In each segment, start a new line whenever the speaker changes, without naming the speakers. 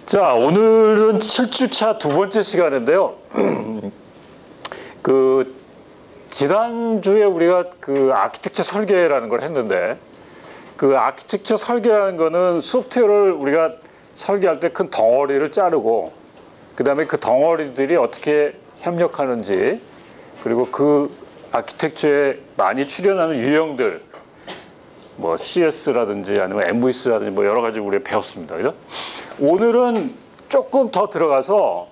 자, 오늘은 7주차 두 번째 시간인데요. 지난주에 우리가 아키텍처 설계라는 걸 했는데, 아키텍처 설계라는 거는 소프트웨어를 우리가 설계할 때 큰 덩어리를 자르고, 그 다음에 그 덩어리들이 어떻게 협력하는지, 그리고 그 아키텍처에 많이 출연하는 유형들, 뭐 CS라든지 아니면 MVC라든지 뭐 여러 가지 우리가 배웠습니다. 그죠? 오늘은 조금 더 들어가서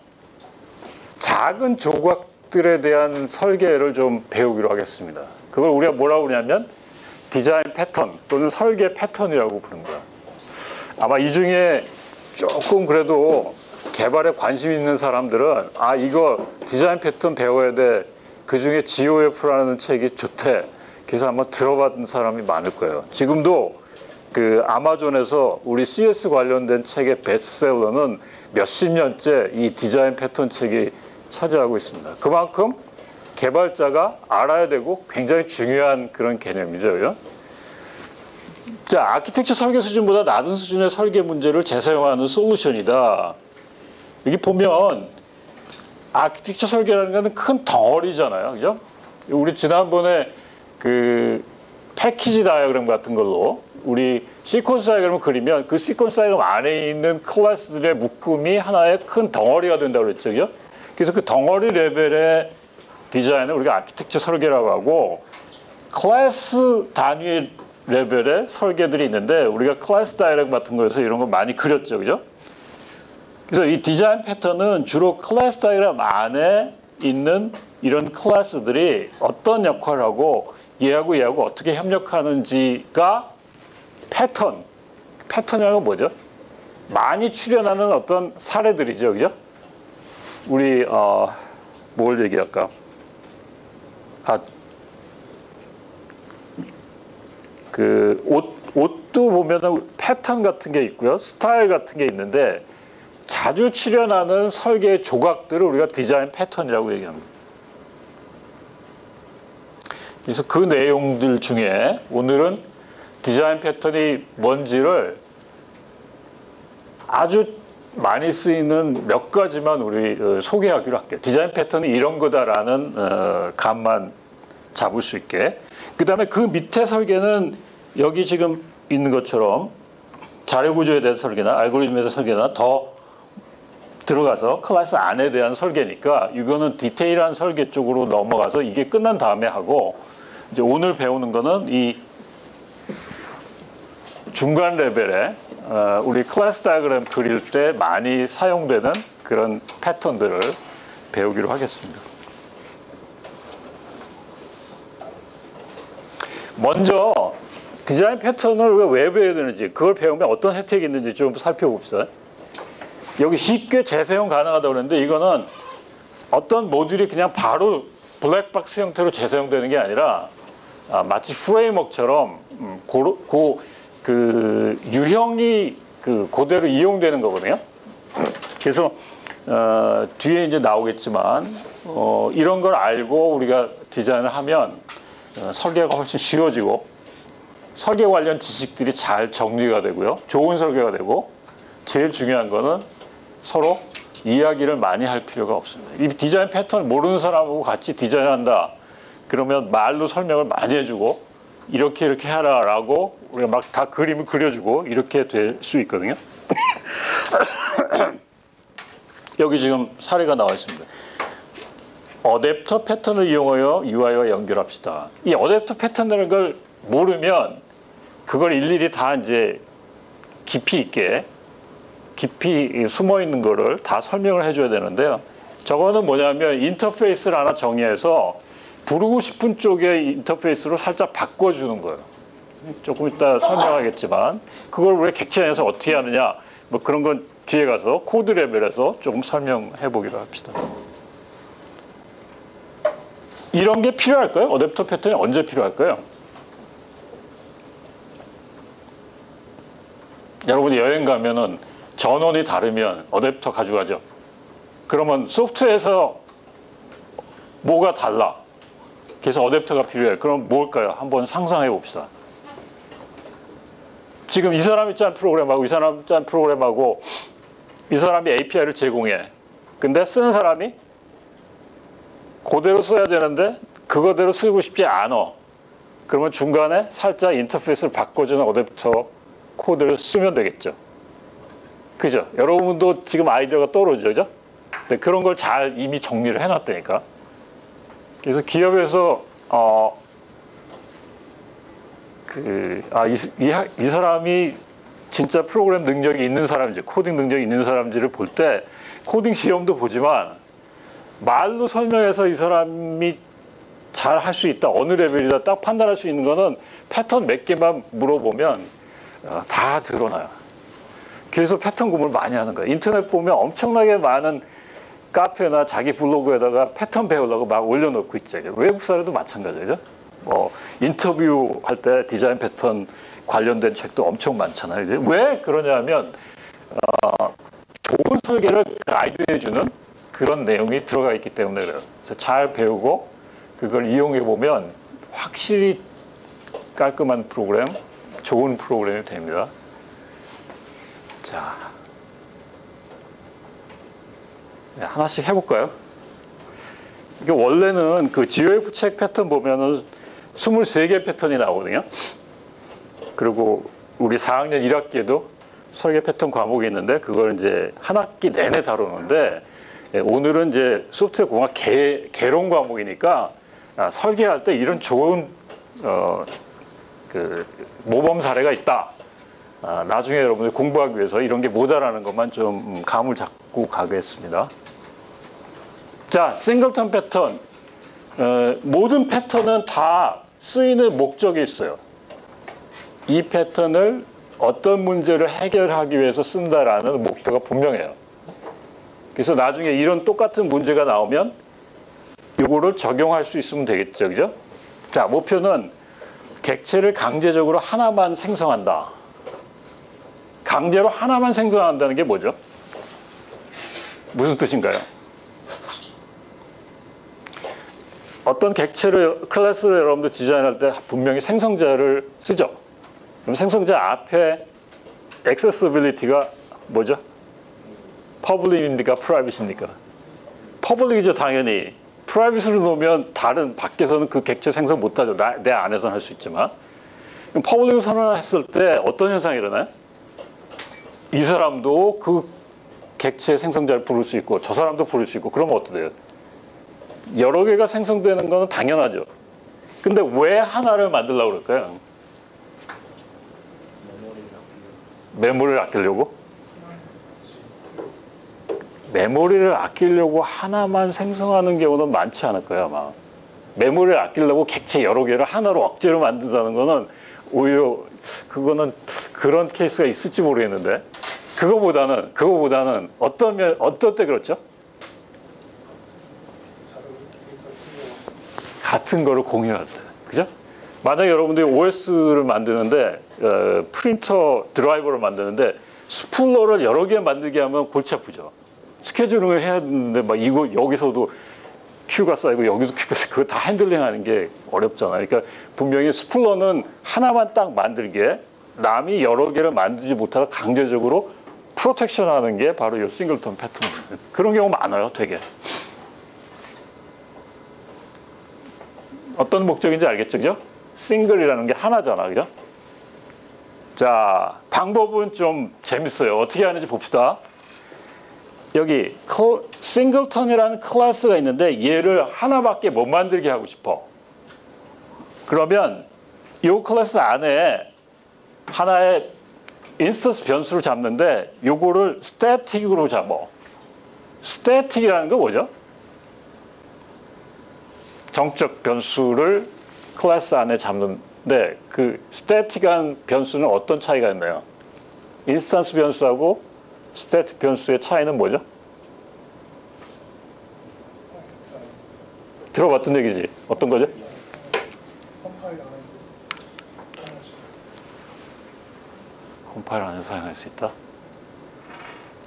작은 조각들에 대한 설계를 좀 배우기로 하겠습니다. 그걸 우리가 뭐라고 그러냐면 디자인 패턴 또는 설계 패턴이라고 부르는 거야. 아마 이 중에 조금 그래도 개발에 관심 있는 사람들은 이거 디자인 패턴 배워야 돼. 그 중에 GOF라는 책이 좋대. 그래서 한번 들어봤던 사람이 많을 거예요. 지금도 아마존에서 우리 CS 관련된 책의 베스트셀러는 몇십 년째 이 디자인 패턴 책이 차지하고 있습니다. 그만큼 개발자가 알아야 되고 굉장히 중요한 그런 개념이죠. 그죠? 자, 아키텍처 설계 수준보다 낮은 수준의 설계 문제를 재사용하는 솔루션이다. 여기 보면 아키텍처 설계라는 것은 큰 덩어리잖아요. 그죠? 우리 지난번에 패키지 다이어그램 같은 걸로 우리 시퀀스 다이어그램을 그리면 그 시퀀스 다이어그램 안에 있는 클래스들의 묶음이 하나의 큰 덩어리가 된다고 그랬죠. 그죠? 그래서 그 덩어리 레벨의 디자인을 우리가 아키텍처 설계라고 하고, 클래스 단위 레벨의 설계들이 있는데 우리가 클래스 다이어그램 같은 거에서 이런 거 많이 그렸죠. 그죠? 그래서 이 디자인 패턴은 주로 클래스 다이어그램 안에 있는 이런 클래스들이 어떤 역할을 하고 얘하고 어떻게 협력하는지가 패턴이라는 건 뭐죠? 많이 출연하는 어떤 사례들이죠. 그죠? 우리 뭘 얘기할까? 옷도 보면은 패턴 같은 게 있고요. 스타일 같은 게 있는데 자주 출연하는 설계의 조각들을 우리가 디자인 패턴이라고 얘기합니다. 그래서 그 내용들 중에 오늘은 디자인 패턴이 뭔지를 아주 많이 쓰이는 몇 가지만 우리 소개하기로 할게요. 디자인 패턴이 이런 거다라는 감만 잡을 수 있게. 그 다음에 그 밑에 설계는 여기 지금 있는 것처럼 자료 구조에 대한 설계나 알고리즘에 대한 설계나 더 들어가서 클래스 안에 대한 설계니까 이거는 디테일한 설계 쪽으로 넘어가서 이게 끝난 다음에 하고, 이제 오늘 배우는 거는 이 중간 레벨에 우리 클래스 다이어그램 그릴 때 많이 사용되는 그런 패턴들을 배우기로 하겠습니다. 먼저 디자인 패턴을 왜 배워야 되는지, 그걸 배우면 어떤 혜택이 있는지 좀 살펴봅시다. 여기 쉽게 재사용 가능하다고 그러는데, 이거는 어떤 모듈이 그냥 바로 블랙박스 형태로 재사용되는 게 아니라 마치 프레임워크처럼 유형이 그대로 이용되는 거거든요. 그래서 뒤에 이제 나오겠지만 이런 걸 알고 우리가 디자인을 하면 설계가 훨씬 쉬워지고 설계 관련 지식들이 잘 정리가 되고요. 좋은 설계가 되고, 제일 중요한 거는 서로 이야기를 많이 할 필요가 없습니다. 이 디자인 패턴 모르는 사람하고 같이 디자인한다. 그러면 말로 설명을 많이 해주고 이렇게 하라라고 우리가 막 다 그림을 그려주고 이렇게 될 수 있거든요. 여기 지금 사례가 나와 있습니다. 어댑터 패턴을 이용하여 UI와 연결합시다. 이 어댑터 패턴이라는 걸 모르면 그걸 일일이 다 이제 깊이 숨어 있는 거를 다 설명을 해줘야 되는데요. 저거는 뭐냐면 인터페이스를 하나 정의해서 부르고 싶은 쪽의 인터페이스로 살짝 바꿔주는 거예요. 조금 이따 설명하겠지만 그걸 우리 객체에서 어떻게 하느냐, 뭐 그런 건 뒤에 가서 코드 레벨에서 조금 설명해 보기로 합시다. 이런 게 필요할까요? 어댑터 패턴이 언제 필요할까요? 여러분이 여행 가면은 전원이 다르면 어댑터 가져가죠. 그러면 소프트웨어에서 뭐가 달라. 그래서 어댑터가 필요해. 그럼 뭘까요? 한번 상상해 봅시다. 지금 이 사람이 짠 프로그램하고 이 사람이 짠 프로그램하고 이 사람이 API를 제공해. 근데 쓰는 사람이 그대로 써야 되는데 그거대로 쓰고 싶지 않아. 그러면 중간에 살짝 인터페이스를 바꿔주는 어댑터 코드를 쓰면 되겠죠. 그죠? 여러분도 지금 아이디어가 떠오르죠, 그죠? 근데 그런 걸 잘 이미 정리를 해놨다니까. 그래서 기업에서 이 사람이 진짜 프로그램 능력이 있는 사람인지, 코딩 능력이 있는 사람인지를 볼 때 코딩 시험도 보지만 말로 설명해서 이 사람이 잘 할 수 있다, 어느 레벨이다 딱 판단할 수 있는 거는 패턴 몇 개만 물어보면 다 드러나요. 그래서 패턴 구분을 많이 하는 거예요. 인터넷 보면 엄청나게 많은 카페나 자기 블로그에다가 패턴 배우려고 막 올려놓고 있죠. 외국 사람도 마찬가지죠. 인터뷰 할 때 디자인 패턴 관련된 책도 엄청 많잖아요. 왜 그러냐면 좋은 설계를 가이드해주는 그런 내용이 들어가 있기 때문에 그래요. 그래서 잘 배우고 그걸 이용해 보면 확실히 깔끔한 프로그램, 좋은 프로그램이 됩니다. 자, 네, 하나씩 해볼까요? 이게 원래는 그 GOF 책 패턴 보면은 23개 패턴이 나오거든요. 그리고 우리 4학년 1학기에도 설계 패턴 과목이 있는데 그걸 이제 한 학기 내내 다루는데 오늘은 이제 소프트웨어 공학 개론 과목이니까 설계할 때 이런 좋은 그 모범 사례가 있다. 나중에 여러분들 공부하기 위해서 이런 게 뭐다라는 것만 좀 감을 잡고 가겠습니다. 자, 싱글턴 패턴. 모든 패턴은 다 쓰이는 목적이 있어요. 이 패턴을 어떤 문제를 해결하기 위해서 쓴다라는 목표가 분명해요. 그래서 나중에 이런 똑같은 문제가 나오면 이거를 적용할 수 있으면 되겠죠, 그죠? 자, 목표는 객체를 강제적으로 하나만 생성한다. 강제로 하나만 생성한다는 게 뭐죠? 무슨 뜻인가요? 어떤 객체를, 클래스를 여러분들 디자인할 때 분명히 생성자를 쓰죠. 그럼 생성자 앞에 accessibility가 뭐죠? public입니까? private입니까? public이죠, 당연히. private로 놓으면 다른 밖에서는 그 객체 생성 못하죠. 내 안에서는 할 수 있지만. 그럼 public으로 선언했을 때 어떤 현상이 일어나요? 이 사람도 그 객체 생성자를 부를 수 있고 저 사람도 부를 수 있고 그러면 어떻게 돼요? 여러 개가 생성되는 건 당연하죠. 근데 왜 하나를 만들려고 그럴까요? 메모리를 아끼려고? 메모리를 아끼려고 하나만 생성하는 경우는 많지 않을 거예요, 아마. 메모리를 아끼려고 객체 여러 개를 하나로 억지로 만든다는 거는 오히려 그거는 그런 케이스가 있을지 모르겠는데 그거보다는 어떤 때 그렇죠? 같은 거를 공유할 때, 그죠? 만약에 여러분들이 OS를 만드는데 프린터 드라이버를 만드는데 스플러를 여러 개 만들게 하면 골치 아프죠. 스케줄링을 해야 되는데 막 이거 여기서도 큐가 쌓이고 여기도 큐가 쌓이고 그거 다 핸들링하는 게 어렵잖아요. 그러니까 분명히 스플러는 하나만 딱 만들게 남이 여러 개를 만들지 못하고 강제적으로 프로텍션하는 게 바로 이 싱글턴 패턴입니다. 그런 경우 많아요, 되게. 어떤 목적인지 알겠죠, 그죠? 싱글이라는 게 하나잖아, 그죠? 자, 방법은 좀 재밌어요. 어떻게 하는지 봅시다. 여기 싱글턴이라는 클래스가 있는데 얘를 하나밖에 못 만들게 하고 싶어. 그러면 이 클래스 안에 하나의 인스턴스 변수를 잡는데 요거를 스태틱으로 잡아. 스태틱이라는 건 뭐죠? 정적 변수를 클래스 안에 잡는데 그 스태틱한 변수는 어떤 차이가 있나요? 인스턴스 변수하고 스태틱 변수의 차이는 뭐죠? 들어봤던 얘기지. 어떤 거죠? 컴파일 안에서 사용할 수 있다.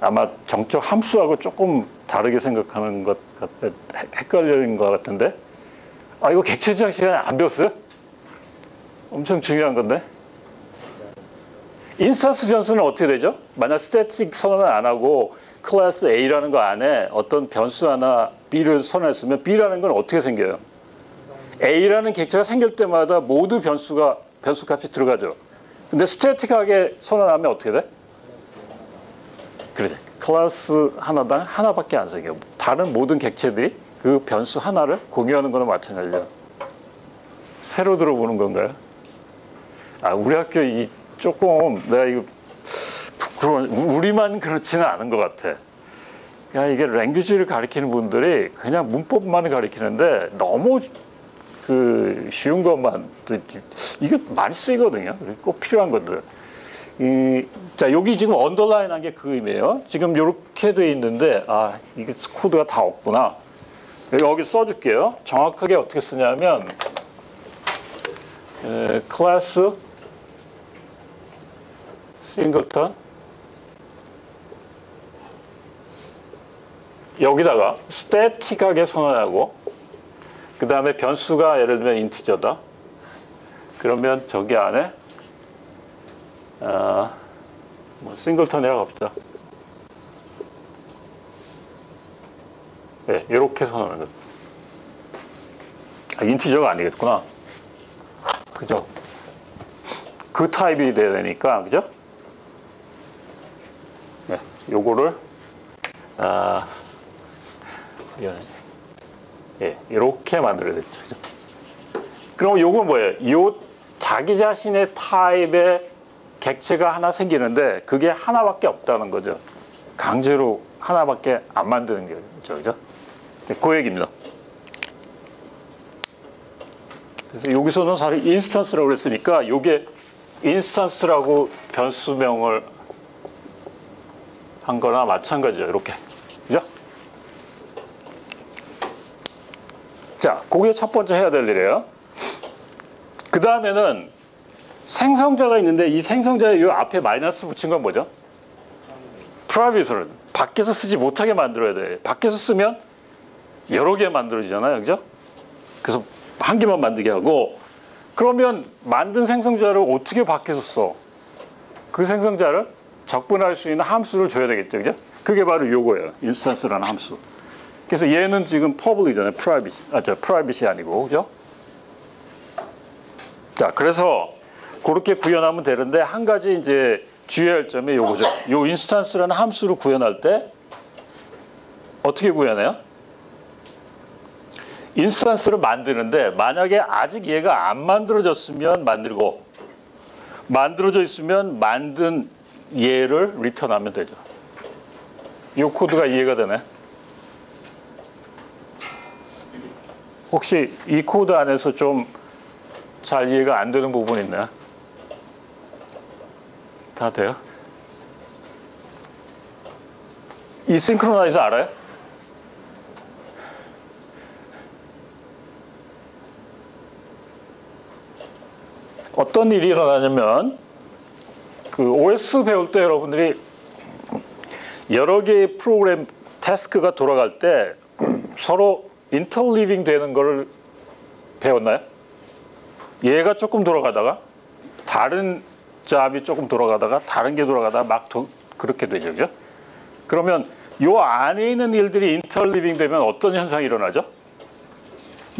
아마 정적 함수하고 조금 다르게 생각하는 것 같아. 헷갈리는 것 같은데. 이거 객체 지정 시간에 안 배웠어요? 엄청 중요한 건데. 인스턴스 변수는 어떻게 되죠? 만약 스태틱 선언을 안 하고 클래스 A라는 거 안에 어떤 변수 하나 B를 선언했으면 B라는 건 어떻게 생겨요? A라는 객체가 생길 때마다 모두 변수 값이 들어가죠. 근데 스태틱하게 선언하면 어떻게 돼? 그래, 클래스 하나당 하나밖에 안 생겨요. 다른 모든 객체들이 그 변수 하나를 공유하는 거나 마찬가지예요. 새로 들어보는 건가요? 우리 학교 조금 내가 이거 부끄러워. 우리만 그렇지는 않은 것 같아. 그러니까 이게 랭귀지를 가리키는 분들이 그냥 문법만 가리키는데 너무 쉬운 것만 이게 많이 쓰이거든요. 꼭 필요한 것들. 자, 여기 지금 언더라인한 게 그 의미예요. 지금 이렇게 돼 있는데 이게 코드가 다 없구나. 여기 써줄게요. 정확하게 어떻게 쓰냐면 클래스 싱글턴 여기다가 스태틱하게 선언하고 그 다음에 변수가 예를 들면 인티저다. 그러면 저기 안에 싱글턴이라고 합시다. 네, 이렇게 선언하는 것. 인티저가 아니겠구나. 그죠? 그 타입이 돼야 되니까, 그죠? 네, 요거를, 이렇게 만들어야 되죠. 그죠? 그럼 요건 뭐예요? 요 자기 자신의 타입의 객체가 하나 생기는데, 그게 하나밖에 없다는 거죠. 강제로 하나밖에 안 만드는 게, 그죠? 그 얘기입니다. 그래서 여기서는 사실 인스턴스라고 그랬으니까 이게 인스턴스라고 변수명을 한 거나 마찬가지죠. 이렇게. 그죠? 자, 그게 첫 번째 해야 될 일이에요. 그 다음에는 생성자가 있는데 이 생성자에 이 앞에 마이너스 붙인 건 뭐죠? 프라이빗을 밖에서 쓰지 못하게 만들어야 돼. 밖에서 쓰면 여러 개 만들어지잖아요. 그죠? 그래서 한 개만 만들게 하고 그러면 만든 생성자를 어떻게 밖에서 써? 그 생성자를 적분할 수 있는 함수를 줘야 되겠죠. 그죠? 그게 바로 요거예요. 인스턴스라는 함수. 그래서 얘는 지금 퍼블이잖아요. 프라이빗이 아니고. 그죠? 자, 그래서 그렇게 구현하면 되는데 한 가지 이제 주의할 점이 요거죠. 요 인스턴스라는 함수를 구현할 때 어떻게 구현해요? 인스턴스를 만드는데 만약에 아직 얘가 안 만들어졌으면 만들고 만들어져 있으면 만든 얘를 리턴하면 되죠. 이 코드가 이해가 되네. 혹시 이 코드 안에서 좀 잘 이해가 안 되는 부분 있나요? 다 돼요? 이 싱크로나이저 알아요? 어떤 일이 일어나냐면 그 OS 배울 때 여러분들이 여러 개의 프로그램 태스크가 돌아갈 때 서로 인터리빙 되는 걸 배웠나요? 얘가 조금 돌아가다가 다른 잡이 조금 돌아가다가 다른 게 돌아가다가 막 그렇게 되죠. 그죠? 그러면 요 안에 있는 일들이 인터리빙 되면 어떤 현상이 일어나죠?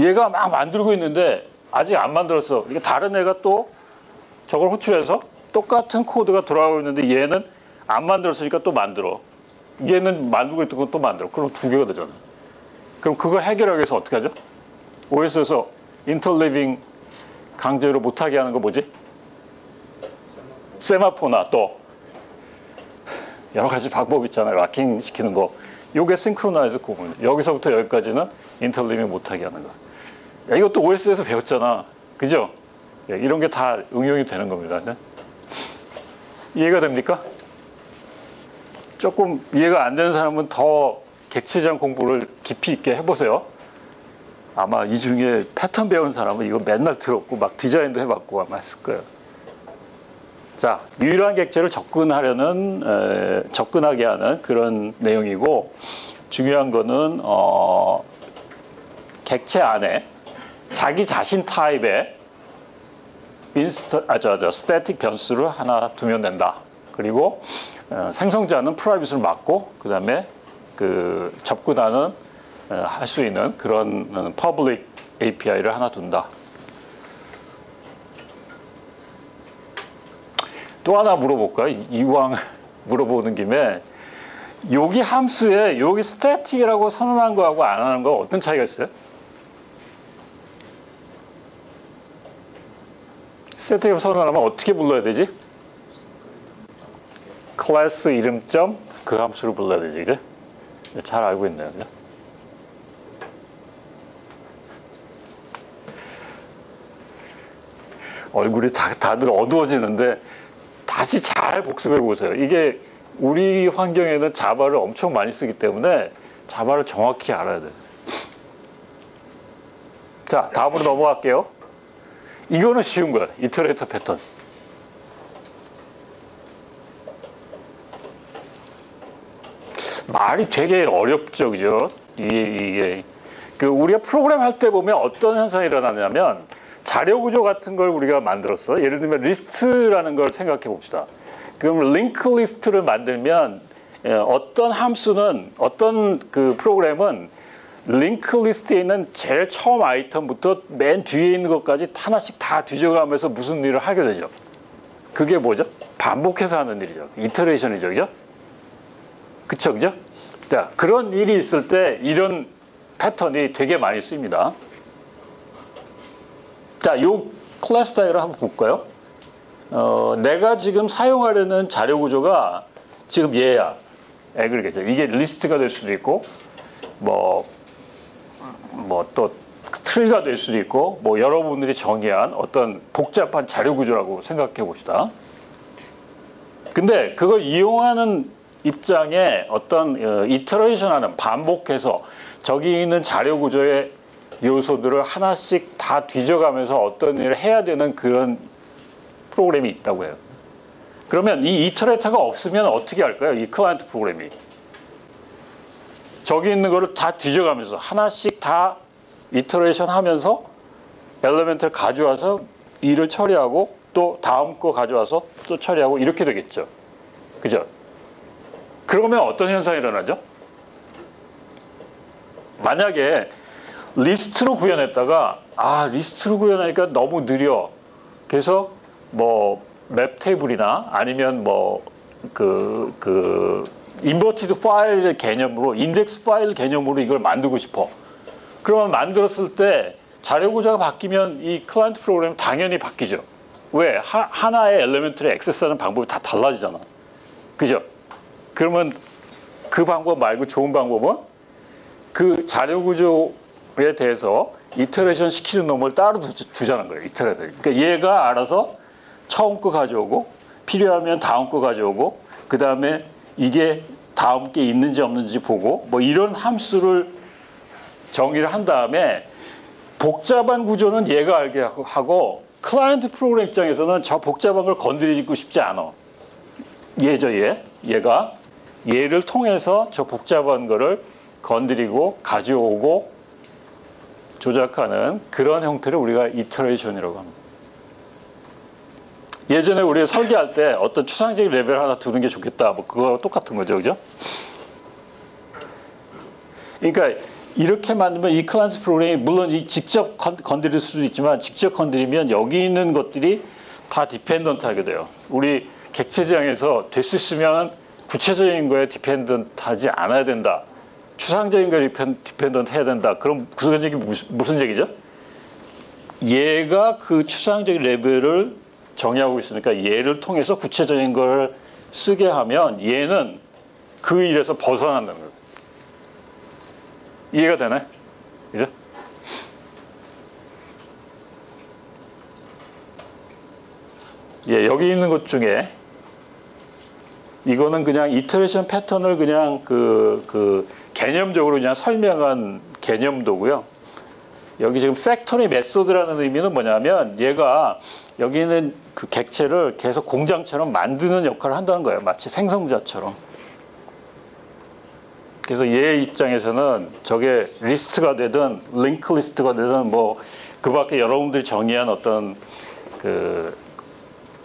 얘가 막 만들고 있는데 아직 안 만들었어. 이게 다른 애가 또 저걸 호출해서 똑같은 코드가 돌아가고 있는데 얘는 안 만들었으니까 또 만들어. 얘는 만들고 있던 거 또 만들어. 그럼 두 개가 되잖아. 그럼 그걸 해결하기 위해서 어떻게 하죠? OS에서 인터리빙 강제로 못하게 하는 거 뭐지? 세마포나 또 여러 가지 방법 있잖아요. 락킹 시키는 거. 요게 싱크로나이즈 구분. 여기서부터 여기까지는 인터리빙 못하게 하는 거. 야, 이것도 OS에서 배웠잖아. 그죠? 야, 이런 게 다 응용이 되는 겁니다. 네? 이해가 됩니까? 조금 이해가 안 되는 사람은 더 객체장 공부를 깊이 있게 해보세요. 아마 이 중에 패턴 배운 사람은 이거 맨날 들었고 막 디자인도 해봤고 아마 했을 거예요. 자, 유일한 객체를 접근하게 하는 그런 내용이고 중요한 거는 객체 안에 자기 자신 타입의 스태틱 변수를 하나 두면 된다. 그리고 생성자는 프라이빗을 막고 그 다음에 그 접근하는 할 수 있는 그런 퍼블릭 API를 하나 둔다. 또 하나 물어볼까요? 이왕 물어보는 김에 여기 함수에 여기 스태틱이라고 선언한 거하고 안 하는 거 어떤 차이가 있어요? 스태틱을 선언하면 어떻게 불러야 되지? 클래스 이름점 그 함수를 불러야 되지, 그죠? 잘 알고 있네요, 그죠? 얼굴이 다들 어두워지는데 다시 잘 복습해 보세요. 이게 우리 환경에는 자바를 엄청 많이 쓰기 때문에 자바를 정확히 알아야 돼요. 자, 다음으로 넘어갈게요. 이거는 쉬운 거야. 이터레이터 패턴. 말이 되게 어렵죠, 그죠? 이게 우리가 프로그램 할 때 보면 어떤 현상이 일어나냐면 자료 구조 같은 걸 우리가 만들었어. 예를 들면 리스트라는 걸 생각해 봅시다. 그럼 링크 리스트를 만들면 어떤 함수는 어떤 그 프로그램은 링크 리스트에 있는 제일 처음 아이템부터 맨 뒤에 있는 것까지 하나씩 다 뒤져가면서 무슨 일을 하게 되죠. 그게 뭐죠? 반복해서 하는 일이죠. 이터레이션이죠, 그죠? 그쵸, 그죠? 자, 그런 일이 있을 때 이런 패턴이 되게 많이 쓰입니다. 자, 요 클래스 타입을 한번 볼까요? 내가 지금 사용하려는 자료 구조가 지금 얘야. 애그리게이션. 이게 리스트가 될 수도 있고, 뭐 또 트리가 될 수도 있고, 뭐 여러분들이 정의한 어떤 복잡한 자료 구조라고 생각해 봅시다. 근데 그걸 이용하는 입장에 어떤 이터레이션 하는 반복해서 저기 있는 자료 구조의 요소들을 하나씩 다 뒤져가면서 어떤 일을 해야 되는 그런 프로그램이 있다고 해요. 그러면 이 이터레이터가 없으면 어떻게 할까요? 이 클라이언트 프로그램이. 저기 있는 거를 다 뒤져가면서 하나씩 다 이터레이션 하면서 엘리멘트를 가져와서 일을 처리하고 또 다음 거 가져와서 또 처리하고 이렇게 되겠죠. 그죠? 그러면 어떤 현상이 일어나죠? 만약에 리스트로 구현했다가 리스트로 구현하니까 너무 느려. 그래서 뭐 맵 테이블이나 아니면 뭐 인버티드 파일 개념으로 인덱스 파일 개념으로 이걸 만들고 싶어. 그러면 만들었을 때 자료 구조가 바뀌면 이 클라이언트 프로그램 당연히 바뀌죠. 왜? 하나의 엘리멘트를 액세스하는 방법이 다 달라지잖아. 그죠? 그러면 그 방법 말고 좋은 방법은 그 자료 구조에 대해서 이터레이션 시키는 놈을 따로 두자는 거예요. 이터레이션. 그러니까 얘가 알아서 처음 거 가져오고 필요하면 다음 거 가져오고 그 다음에 이게 다음 게 있는지 없는지 보고 뭐 이런 함수를 정의를 한 다음에 복잡한 구조는 얘가 알게 하고 클라이언트 프로그램 입장에서는 저 복잡한 걸 건드리고 싶지 않아. 얘가 얘를 통해서 저 복잡한 거를 건드리고 가져오고 조작하는 그런 형태를 우리가 이터레이션이라고 합니다. 예전에 우리가 설계할 때 어떤 추상적인 레벨 하나 두는 게 좋겠다. 뭐 그거랑 똑같은 거죠, 그죠? 그러니까 이렇게 만들면 이 클라이언트 프로그램이 물론 직접 건드릴 수도 있지만 직접 건드리면 여기 있는 것들이 다 디펜던트하게 돼요. 우리 객체지향에서 될 수 있으면 구체적인 거에 디펜던트하지 않아야 된다. 추상적인 거에 디펜던트 해야 된다. 그럼 그런 얘기 무슨 얘기죠? 얘가 그 추상적인 레벨을 정의하고 있으니까 얘를 통해서 구체적인 걸 쓰게 하면 얘는 그 일에서 벗어난다는 거예요. 이해가 되나요? 그죠? 여기 있는 것 중에 이거는 그냥 이터레이션 패턴을 그냥 개념적으로 그냥 설명한 개념도고요. 여기 지금 팩토리 메소드라는 의미는 뭐냐면 얘가 여기 있는 그 객체를 계속 공장처럼 만드는 역할을 한다는 거예요. 마치 생성자처럼. 그래서 얘 입장에서는 저게 리스트가 되든 링크 리스트가 되든 뭐 그 밖에 여러분들이 정의한 어떤 그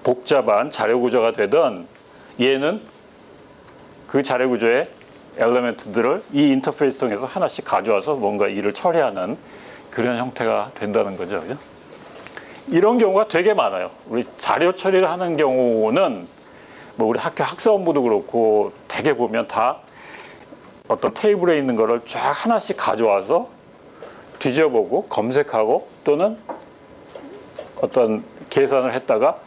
복잡한 자료 구조가 되든 얘는 그 자료 구조의 엘리멘트들을 이 인터페이스 통해서 하나씩 가져와서 뭔가 일을 처리하는 그런 형태가 된다는 거죠. 그죠? 이런 경우가 되게 많아요. 우리 자료 처리를 하는 경우는 뭐 우리 학교 학사원부도 그렇고 되게 보면 다 어떤 테이블에 있는 거를 쫙 하나씩 가져와서 뒤져보고 검색하고 또는 어떤 계산을 했다가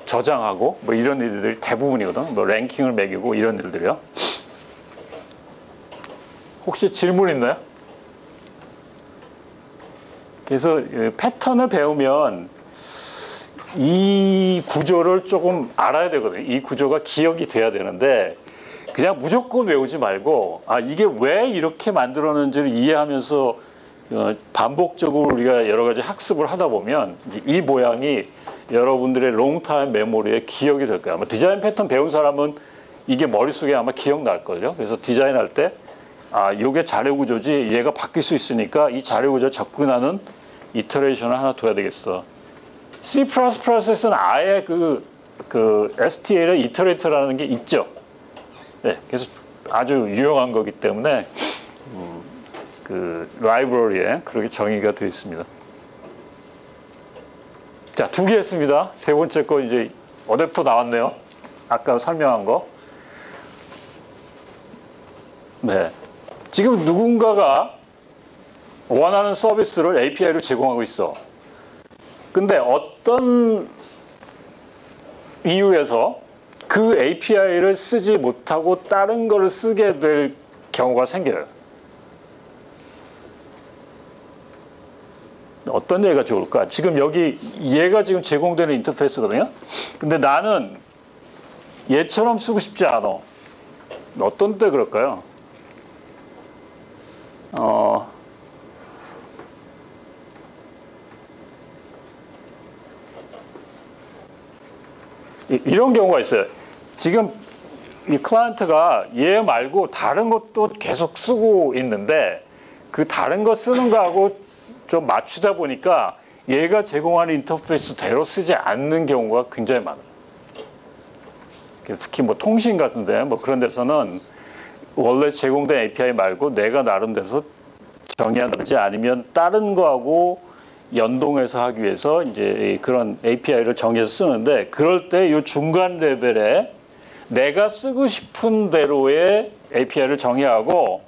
저장하고 뭐 이런 일들이 대부분이거든. 뭐 랭킹을 매기고 이런 일들이요. 혹시 질문 있나요? 그래서 패턴을 배우면 이 구조를 조금 알아야 되거든요. 이 구조가 기억이 돼야 되는데 그냥 무조건 외우지 말고 아 이게 왜 이렇게 만들었는지를 이해하면서 반복적으로 우리가 여러 가지 학습을 하다 보면 이 모양이 여러분들의 롱타임 메모리에 기억이 될 거예요. 아마 디자인 패턴 배운 사람은 이게 머릿속에 아마 기억날 걸요. 그래서 디자인할 때 아, 요게 자료 구조지 얘가 바뀔 수 있으니까 이 자료 구조 접근하는 이터레이션을 하나 둬야 되겠어. C++에서는 아예 그 STL의 이터레이터라는 게 있죠. 네, 그래서 아주 유용한 거기 때문에 그 라이브러리에 그렇게 정의가 되어 있습니다. 자, 2개 했습니다. 세 번째 거 이제 어댑터 나왔네요. 아까 설명한 거. 네. 지금 누군가가 원하는 서비스를 API로 제공하고 있어. 근데 어떤 이유에서 그 API를 쓰지 못하고 다른 거를 쓰게 될 경우가 생겨요. 어떤 예가 좋을까? 지금 여기 얘가 지금 제공되는 인터페이스거든요. 근데 나는 얘처럼 쓰고 싶지 않아. 어떤 때 그럴까요? 이런 경우가 있어요. 지금 이 클라이언트가 얘 말고 다른 것도 계속 쓰고 있는데 그 다른 거 쓰는 거하고 좀 맞추다 보니까 얘가 제공하는 인터페이스대로 쓰지 않는 경우가 굉장히 많아요. 특히 뭐 통신 같은데 뭐 그런 데서는 원래 제공된 API 말고 내가 나름대로 정의한다든지 아니면 다른 거하고 연동해서 하기 위해서 이제 그런 API를 정해서 쓰는데 그럴 때 이 중간 레벨에 내가 쓰고 싶은 대로의 API를 정의하고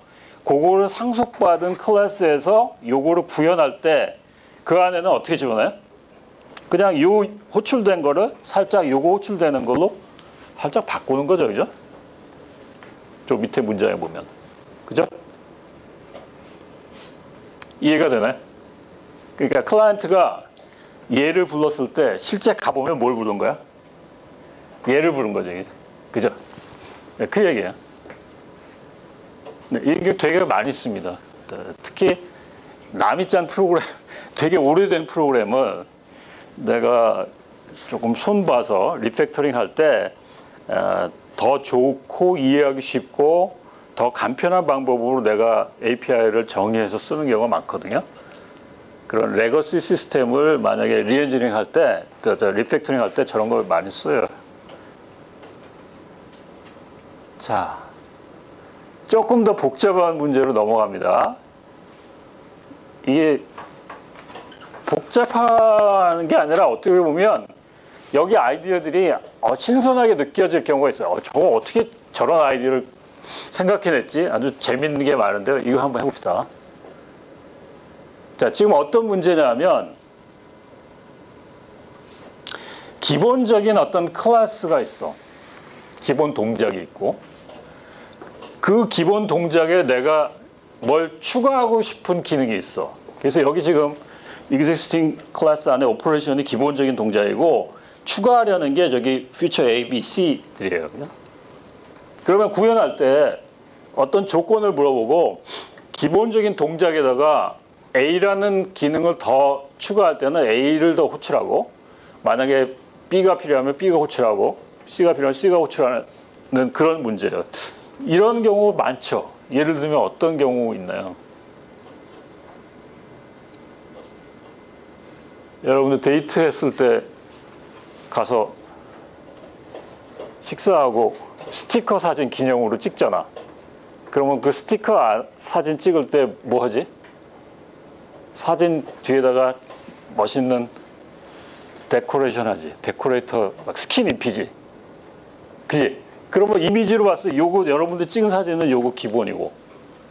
그거를 상속받은 클래스에서 요거를 구현할 때 그 안에는 어떻게 집어넣어요? 그냥 요 호출된 거를 살짝 요거 호출되는 걸로 살짝 바꾸는 거죠. 그죠? 저 밑에 문장에 보면. 그죠? 이해가 되나요? 그러니까 클라이언트가 얘를 불렀을 때 실제 가보면 뭘 부른 거야? 얘를 부른 거죠. 그죠? 네, 그 얘기예요. 네, 이게 되게 많이 씁니다. 특히 남이 짠 프로그램, 되게 오래된 프로그램을 내가 조금 손봐서 리팩터링 할 때 더 좋고 이해하기 쉽고 더 간편한 방법으로 내가 API를 정의해서 쓰는 경우가 많거든요. 그런 레거시 시스템을 만약에 리엔지니어링 할 때, 리팩터링 할 때 저런 걸 많이 써요. 자, 조금 더 복잡한 문제로 넘어갑니다. 이게 복잡한 게 아니라 어떻게 보면 여기 아이디어들이 신선하게 느껴질 경우가 있어요. 저거 어떻게 저런 아이디어를 생각해냈지? 아주 재밌는 게 많은데요. 이거 한번 해봅시다. 자, 지금 어떤 문제냐면 기본적인 어떤 클래스가 있어. 기본 동작이 있고 그 기본 동작에 내가 뭘 추가하고 싶은 기능이 있어. 그래서 여기 지금 existing 클래스 안에 오퍼레이션이 기본적인 동작이고 추가하려는 게 저기 feature A, B, C들이에요. 그러면 구현할 때 어떤 조건을 물어보고 기본적인 동작에다가 A라는 기능을 더 추가할 때는 A를 더 호출하고 만약에 B가 필요하면 B가 호출하고 C가 필요하면 C가 호출하는 그런 문제예요. 이런 경우 많죠. 예를 들면 어떤 경우 있나요? 여러분들 데이트 했을 때 가서 식사하고 스티커 사진 기념으로 찍잖아. 그러면 그 스티커 사진 찍을 때 뭐 하지? 사진 뒤에다가 멋있는 데코레이션 하지. 데코레이터 막 스킨 입히지. 그지? 그러면 이미지로 봤을 때 요거 여러분들 찍은 사진은 요거 기본이고,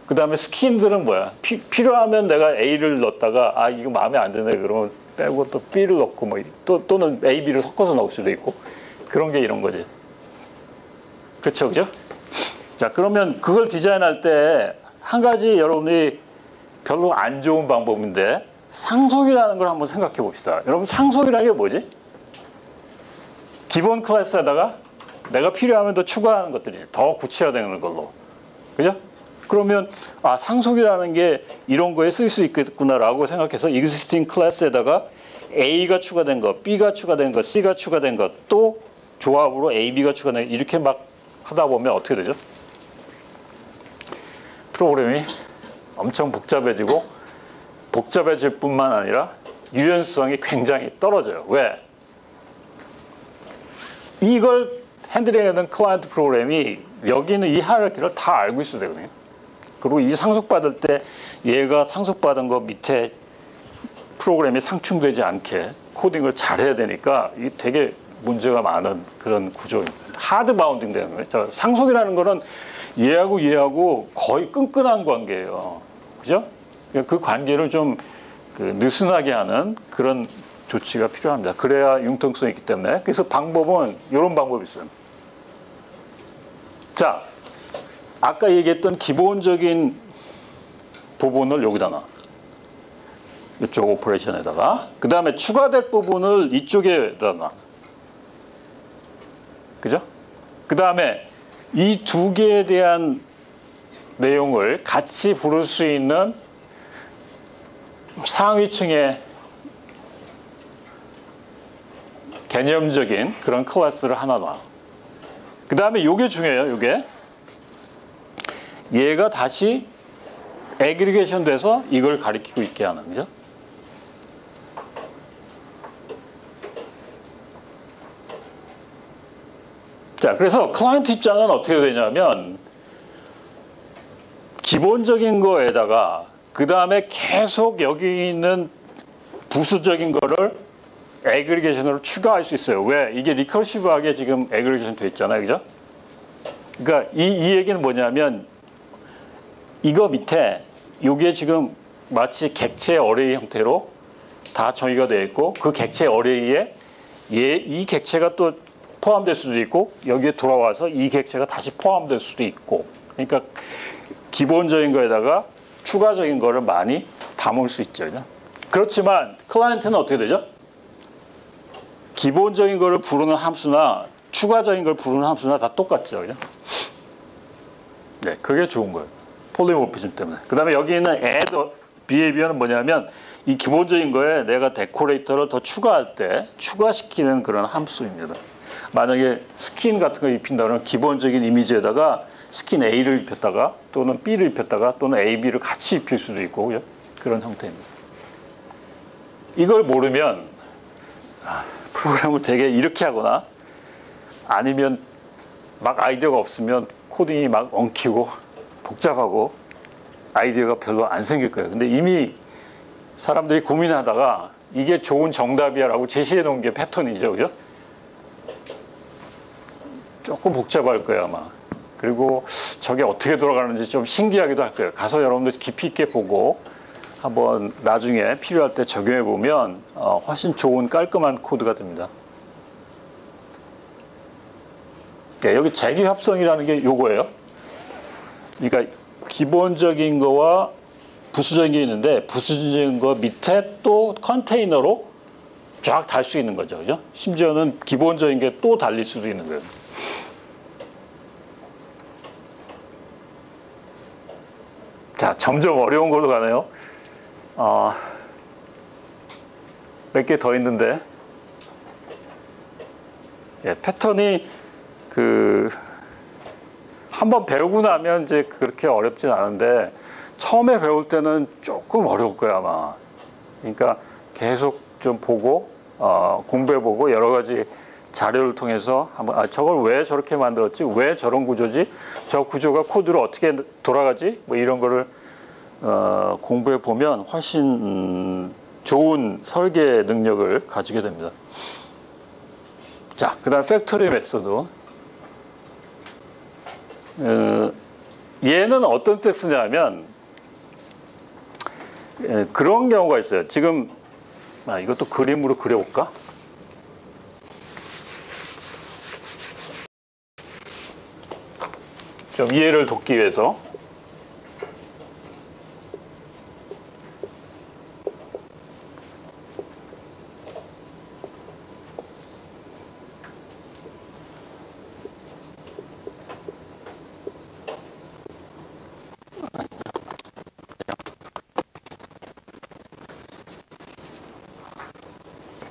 그 다음에 스킨들은 뭐야? 필요하면 내가 A를 넣었다가 아 이거 마음에 안 드네 그러면 빼고 또 B를 넣고 뭐 또는 A, B를 섞어서 넣을 수도 있고, 그런 게 이런 거지. 그렇죠, 그죠? 자, 그러면 그걸 디자인할 때 한 가지 여러분들이 별로 안 좋은 방법인데, 상속이라는 걸 한번 생각해 봅시다. 여러분, 상속이라는 게 뭐지? 기본 클래스에다가 내가 필요하면 더 추가하는 것들이 더 구체화되는 걸로. 그죠? 그러면 아, 상속이라는 게 이런 거에 쓸 수 있겠구나라고 생각해서 existing 클래스에다가 A가 추가된 것, B가 추가된 것, C가 추가된 것, 또 조합으로 A, B가 추가된 것, 이렇게 막 하다 보면 어떻게 되죠? 프로그램이 엄청 복잡해지고, 복잡해질 뿐만 아니라 유연성이 굉장히 떨어져요. 왜? 이걸 핸들링하는 클라이언트 프로그램이 여기 있는 이 하이라키를 다 알고 있어야 되거든요. 그리고 이 상속받을 때 얘가 상속받은 거 밑에 프로그램이 상충되지 않게 코딩을 잘해야 되니까 이게 되게 문제가 많은 그런 구조입니다. 하드 바운딩 되는 거예요. 상속이라는 거는 얘하고 거의 끈끈한 관계예요. 그죠? 그 관계를 좀 느슨하게 하는 그런 조치가 필요합니다. 그래야 융통성이 있기 때문에. 그래서 방법은 이런 방법이 있어요. 자, 아까 얘기했던 기본적인 부분을 여기다 놔. 이쪽 오퍼레이션에다가. 그 다음에 추가될 부분을 이쪽에다 놔. 그죠? 그 다음에 이 두 개에 대한 내용을 같이 부를 수 있는 상위층의 개념적인 그런 클래스를 하나 놔. 그 다음에 이게 중요해요. 이게 얘가 다시 애그리게이션 돼서 이걸 가리키고 있게 하는 거죠. 자, 그래서 클라이언트 입장은 어떻게 되냐면 기본적인 거에다가 그 다음에 계속 여기 있는 부수적인 거를 애그리게이션으로 추가할 수 있어요. 왜? 이게 리커시브하게 지금 애그리게이션 돼 있잖아요. 그죠? 그러니까 이 얘기는 뭐냐면 이거 밑에 이게 지금 마치 객체 어레이 형태로 다 정의가 되어 있고, 그 객체 어레이에 이 객체가 또 포함될 수도 있고, 여기에 돌아와서 이 객체가 다시 포함될 수도 있고, 그러니까 기본적인 거에다가 추가적인 거를 많이 담을 수 있죠. 그렇지만 클라이언트는 어떻게 되죠? 기본적인 거를 부르는 함수나 추가적인 걸 부르는 함수나 다 똑같죠. 그죠? 네, 그게 좋은 거예요. 폴리모피즘 때문에. 그 다음에 여기 있는 add behavior는 뭐냐면 이 기본적인 거에 내가 데코레이터를 더 추가할 때 추가시키는 그런 함수입니다. 만약에 스킨 같은 거 입힌다면 기본적인 이미지에다가 스킨 A를 입혔다가 또는 B를 입혔다가 또는 A, B를 같이 입힐 수도 있고, 그죠? 그런 형태입니다. 이걸 모르면 프로그램을 되게 이렇게 하거나 아니면 막 아이디어가 없으면 코딩이 막 엉키고 복잡하고 아이디어가 별로 안 생길 거예요. 근데 이미 사람들이 고민하다가 이게 좋은 정답이야라고 제시해 놓은 게 패턴이죠. 그죠? 조금 복잡할 거예요, 아마. 그리고 저게 어떻게 돌아가는지 좀 신기하기도 할 거예요. 가서 여러분들 깊이 있게 보고 한번 나중에 필요할 때 적용해 보면 훨씬 좋은 깔끔한 코드가 됩니다. 네, 여기 재기합성이라는 게 요거예요. 그러니까 기본적인 거와 부수적인 게 있는데 부수적인 거 밑에 또 컨테이너로 쫙 달 수 있는 거죠. 그죠? 심지어는 기본적인 게 또 달릴 수도 있는 거예요. 자, 점점 어려운 걸로 가네요. 몇 개 더 있는데, 예, 패턴이 한번 배우고 나면 이제 그렇게 어렵진 않은데 처음에 배울 때는 조금 어려울 거야 아마. 그러니까 계속 좀 보고 공부해보고 여러 가지 자료를 통해서 한번 저걸 왜 저렇게 만들었지? 왜 저런 구조지? 저 구조가 코드로 어떻게 돌아가지? 뭐 이런 거를 공부해 보면 훨씬 좋은 설계 능력을 가지게 됩니다. 자, 그다음 팩토리 메소드. 얘는 어떤 때 쓰냐면 그런 경우가 있어요. 지금 이것도 그림으로 그려볼까? 좀 이해를 돕기 위해서.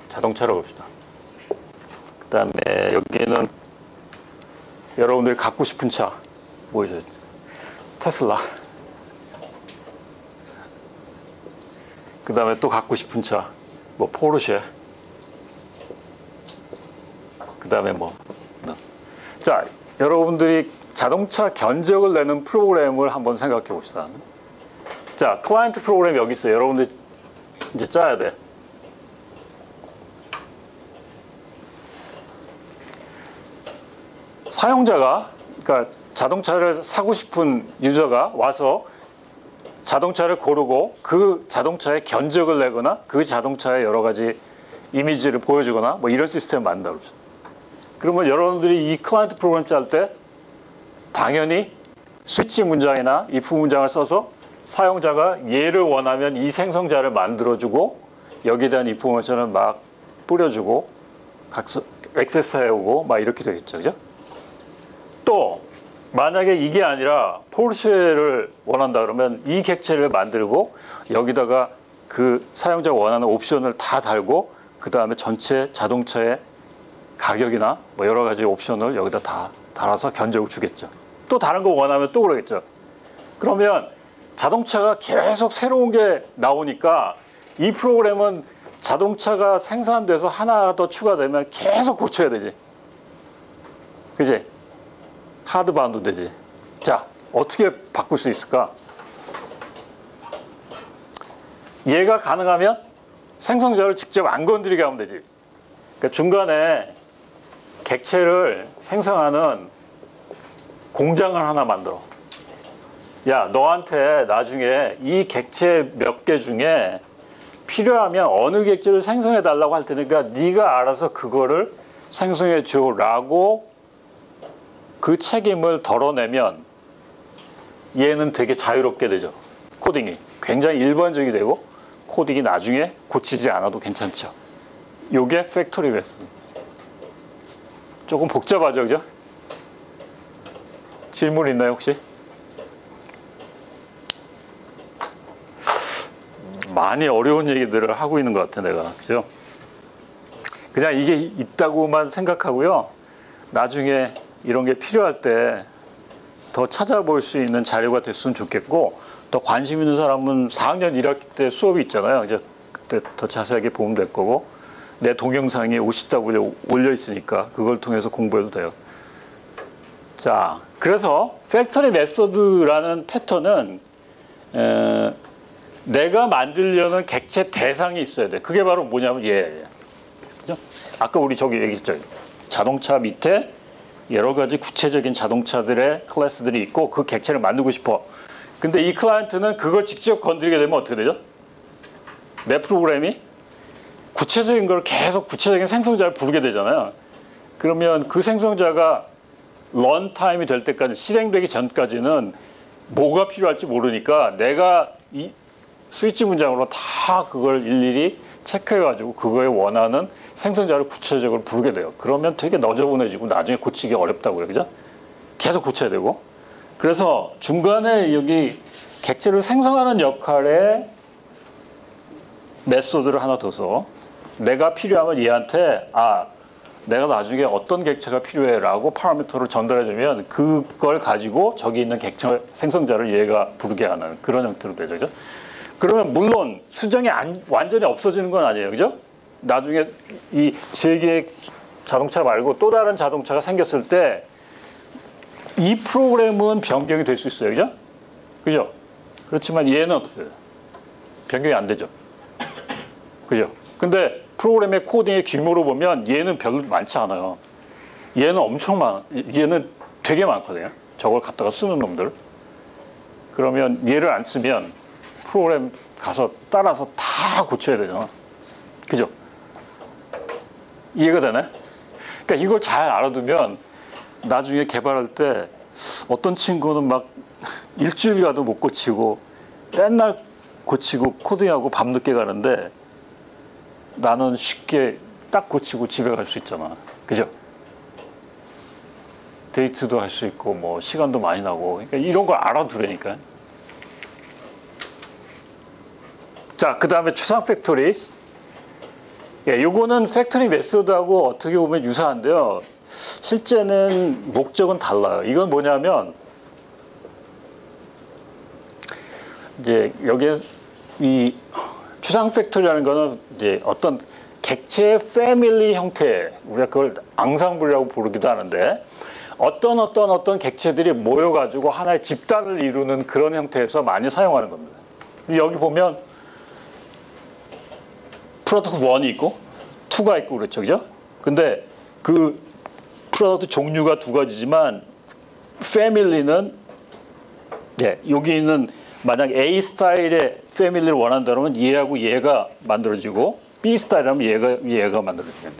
자동차로 봅시다. 그 다음에 여기는 여러분들이 갖고 싶은 차 뭐죠? 테슬라. 그 다음에 또 갖고 싶은 차 뭐 포르쉐. 그 다음에 자, 여러분들이 자동차 견적을 내는 프로그램을 한번 생각해 봅시다. 자, 클라이언트 프로그램 여기 있어요. 여러분들 이제 짜야 돼. 사용자가, 그러니까 자동차를 사고 싶은 유저가 와서 자동차를 고르고 그 자동차의 견적을 내거나 그 자동차의 여러 가지 이미지를 보여주거나 뭐 이런 시스템을 만든다고 그러죠. 그러면 여러분들이 이 클라이언트 프로그램 짤 때 당연히 스위치 문장이나 if 문장을 써서 사용자가 얘를 원하면 이 생성자를 만들어주고 여기에 대한 인포메이션을 막 뿌려주고 액세스해오고 막 이렇게 되겠죠. 그죠? 또 만약에 이게 아니라 포르쉐를 원한다 그러면 이 객체를 만들고 여기다가 그 사용자가 원하는 옵션을 다 달고 그 다음에 전체 자동차의 가격이나 뭐 여러 가지 옵션을 여기다 다 달아서 견적을 주겠죠. 또 다른 거 원하면 또 그러겠죠. 그러면 자동차가 계속 새로운 게 나오니까 이 프로그램은 자동차가 생산돼서 하나 더 추가되면 계속 고쳐야 되지. 그지? 하드바운드 되지. 자, 어떻게 바꿀 수 있을까? 얘가 가능하면 생성자를 직접 안 건드리게 하면 되지. 그러니까 중간에 객체를 생성하는 공장을 하나 만들어. 야, 너한테 나중에 이 객체 몇 개 중에 필요하면 어느 객체를 생성해 달라고 할 테니까 네가 알아서 그거를 생성해 줘라고 그 책임을 덜어내면 얘는 되게 자유롭게 되죠. 코딩이 굉장히 일반적이 되고 코딩이 나중에 고치지 않아도 괜찮죠. 요게 팩토리 메소드. 조금 복잡하죠, 그죠? 질문 있나요, 혹시? 많이 어려운 얘기들을 하고 있는 것 같아, 내가. 그죠? 그냥 이게 있다고만 생각하고요. 나중에 이런 게 필요할 때 더 찾아볼 수 있는 자료가 됐으면 좋겠고, 더 관심 있는 사람은 4학년 1학기 때 수업이 있잖아요. 이제 그때 더 자세하게 보면 될 거고, 내 동영상이 OCW에 올려 있으니까 그걸 통해서 공부해도 돼요. 자, 그래서 팩토리 메소드라는 패턴은 내가 만들려는 객체 대상이 있어야 돼. 그게 바로 뭐냐면 얘. 그죠? 아까 우리 저기 얘기했죠. 자동차 밑에 여러 가지 구체적인 자동차들의 클래스들이 있고 그 객체를 만들고 싶어. 근데 이 클라이언트는 그걸 직접 건드리게 되면 어떻게 되죠? 내 프로그램이 구체적인 걸 계속 구체적인 생성자를 부르게 되잖아요. 그러면 그 생성자가 런타임이 될 때까지, 실행되기 전까지는 뭐가 필요할지 모르니까 내가 이 스위치 문장으로 다 그걸 일일이 체크해가지고 그거에 원하는 생성자를 구체적으로 부르게 돼요. 그러면 되게 너저분해지고 나중에 고치기 어렵다고요. 그죠? 계속 고쳐야 되고. 그래서 중간에 여기 객체를 생성하는 역할의 메소드를 하나 둬서 내가 필요하면 얘한테 내가 나중에 어떤 객체가 필요해 라고 파라미터를 전달해주면 그걸 가지고 저기 있는 객체 생성자를 얘가 부르게 하는 그런 형태로 되죠. 그죠? 그러면 물론 수정이 완전히 없어지는 건 아니에요. 그죠? 나중에 이 세 개의 자동차 말고 또 다른 자동차가 생겼을 때 이 프로그램은 변경이 될 수 있어요. 그죠? 그죠? 그렇지만 얘는 어떠세요? 변경이 안 되죠. 그죠? 근데 프로그램의 코딩의 규모로 보면 얘는 별로 많지 않아요. 얘는 엄청 많아. 얘는 되게 많거든요. 저걸 갖다가 쓰는 놈들. 그러면 얘를 안 쓰면 프로그램 가서 따라서 다 고쳐야 되잖아. 그죠? 이해가 되네? 그러니까 이걸 잘 알아두면 나중에 개발할 때 어떤 친구는 막 일주일 가도 못 고치고 맨날 고치고 코딩하고 밤늦게 가는데 나는 쉽게 딱 고치고 집에 갈 수 있잖아. 그죠? 데이트도 할 수 있고 뭐 시간도 많이 나고. 그러니까 이런 걸 알아두라니까. 자, 그 다음에 추상 팩토리. 예, 요거는 팩토리 메소드하고 어떻게 보면 유사한데요. 실제는 목적은 달라요. 이건 뭐냐면 이제 여기에 이 추상 팩토리라는 거는 이제 어떤 객체 패밀리 형태, 우리가 그걸 앙상블이라고 부르기도 하는데 어떤 객체들이 모여가지고 하나의 집단을 이루는 그런 형태에서 많이 사용하는 겁니다. 여기 보면 프로덕트 1이 있고 2가 있고 그렇죠. 그죠? 근데 그 프로덕트 종류가 두 가지지만 패밀리는 예, 여기 있는 만약 A 스타일의 패밀리를 원한다면 얘하고 얘가 만들어지고 B 스타일이라면 얘가 만들어지겠네.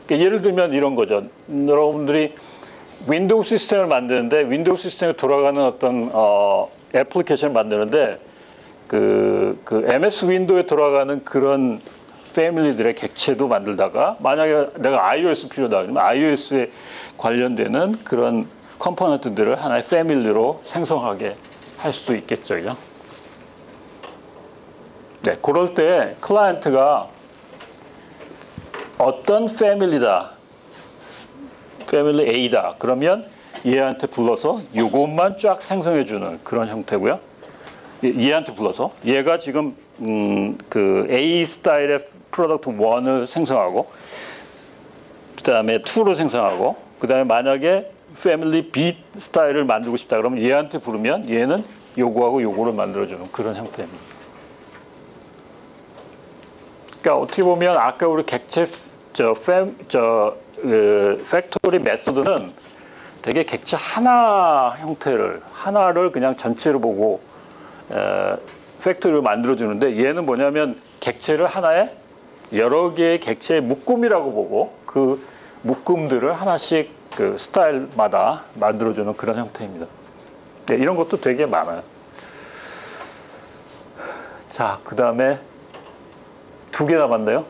그러니까 예를 들면 이런 거죠. 여러분들이 윈도우 시스템을 만드는데 윈도우 시스템에 돌아가는 어떤 애플리케이션을 만드는데 그 MS 윈도우에 돌아가는 그런 패밀리들의 객체도 만들다가 만약에 내가 iOS 필요하다 그러면 iOS에 관련되는 그런 컴포넌트들을 하나의 패밀리로 생성하게 할 수도 있겠죠. 그죠? 네, 그럴 때 클라이언트가 어떤 패밀리다, 패밀리 A다 그러면 얘한테 불러서 요것만 쫙 생성해주는 그런 형태고요. 얘한테 불러서 얘가 지금 그 A 스타일의 프로덕트 1을 생성하고 그 다음에 2로 생성하고 그 다음에 만약에 패밀리 B 스타일을 만들고 싶다 그러면 얘한테 부르면 얘는 요거하고 요거를 만들어주는 그런 형태입니다. 그러니까 어떻게 보면 아까 우리 객체 팩토리 메소드는 되게 객체 하나를 그냥 전체로 보고 팩토리를 만들어주는데 얘는 뭐냐면 객체를 하나의 여러 개의 객체의 묶음이라고 보고 그 묶음들을 하나씩 그 스타일마다 만들어주는 그런 형태입니다. 네, 이런 것도 되게 많아요. 자, 그 다음에 2개 남았네요.